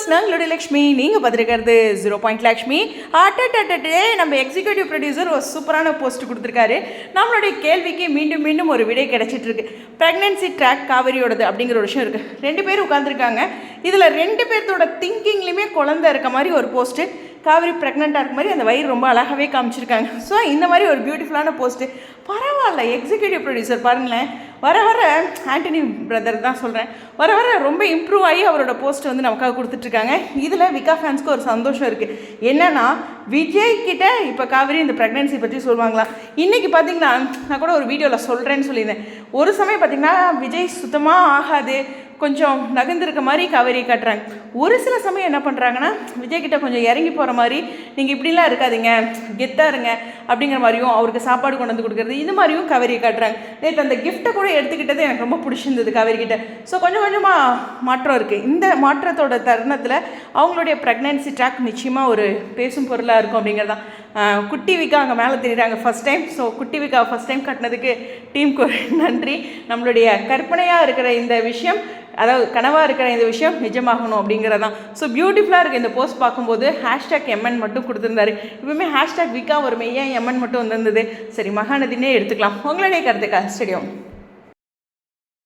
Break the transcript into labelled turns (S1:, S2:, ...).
S1: Viewers, நாங்களுடைய Lakshmi. நீங்கள் பார்த்துருக்கிறது 0 லக்ஷ்மி. அட்டே நம்ம executive producer ஒரு சூப்பரான போஸ்ட் கொடுத்துருக்காரு. நம்மளுடைய கேள்விக்கு மீண்டும் மீண்டும் ஒரு விடை கிடைச்சிட்டு இருக்கு. ப்ரெக்னென்சி ட்ராக் காவேரியோடது அப்படிங்கிற ஒரு விஷயம் இருக்குது. 2 பேர் உட்காந்துருக்காங்க. இதில் 2 பேர்த்தோட திங்கிங்லேயுமே குழந்தை இருக்க மாதிரி ஒரு போஸ்ட்டு. காவேரி ப்ரெக்னெண்ட்டாக இருக்க மாதிரி அந்த வயிறு ரொம்ப அழகாகவே காமிச்சிருக்காங்க. ஸோ இந்த மாதிரி ஒரு பியூட்டிஃபுல்லான போஸ்ட்டு. பரவாயில்ல, எக்ஸிக்யூட்டிவ் ப்ரொடியூசர் பாருங்களேன், வர ஆண்டனி பிரதர் தான் சொல்கிறேன், வர ரொம்ப இம்ப்ரூவ் ஆகி அவரோட போஸ்ட் வந்து நமக்காக கொடுத்துட்ருக்காங்க. இதில் விகா ஃபேன்ஸ்க்கு ஒரு சந்தோஷம் இருக்குது. என்னென்னா, விஜய் கிட்ட இப்போ காவேரி இந்த ப்ரெக்னென்சி பற்றி சொல்லுவாங்களா. இன்றைக்கி பார்த்தீங்கன்னா, நான் கூட ஒரு வீடியோவில் சொல்கிறேன்னு சொல்லியிருந்தேன். ஒரு சமயம் பார்த்திங்கன்னா விஜய் சுத்தமாக ஆகாது, கொஞ்சம் நகர்ந்துருக்க மாதிரி காவேரியை காட்டுறாங்க. ஒரு சில சமயம் என்ன பண்ணுறாங்கன்னா, விஜய்கிட்ட கொஞ்சம் இறங்கி போகிற மாதிரி, நீங்கள் இப்படிலாம் இருக்காதீங்க, கெத்தாக இருங்க அப்படிங்கிற மாதிரியும், அவருக்கு சாப்பாடு கொண்டு வந்து கொடுக்குறது, இது மாதிரியும் காவேரியை காட்டுறாங்க. நேற்று அந்த கிஃப்ட்டை கூட எடுத்துக்கிட்டது எனக்கு ரொம்ப பிடிச்சிருந்தது காவேரிக்கிட்ட. ஸோ கொஞ்சம் கொஞ்சமாக மாற்றம் இருக்குது. இந்த மாற்றத்தோட தருணத்தில் அவங்களுடைய ப்ரெக்னென்சி ட்ராக் நிச்சயமாக ஒரு பேசும் பொருளாக இருக்கும் அப்படிங்கிறதான். குட்டி விக்கா அங்கே மேலே தெரியுறாங்க ஃபஸ்ட் டைம். ஸோ குட்டி விக்கா ஃபஸ்ட் டைம் கட்டினதுக்கு டீமுக்கு ஒரு நன்றி. நம்மளுடைய கற்பனையாக இருக்கிற இந்த விஷயம், அதாவது கனவாக இருக்கிற இந்த விஷயம் நிஜமாகணும் அப்படிங்கிறதான். ஸோ பியூட்டிஃபுல்லாக இருக்குது. இந்த போஸ்ட் பார்க்கும்போது #MN மட்டும் கொடுத்துருந்தாரு. இப்போவுமே #விக்கா ஒரு மெய்யா MN மட்டும் வந்திருந்தது. சரி, மகாநதினே எடுத்துக்கலாம். உங்களுடைய கருத்துக்கா ஸ்டேடியம்.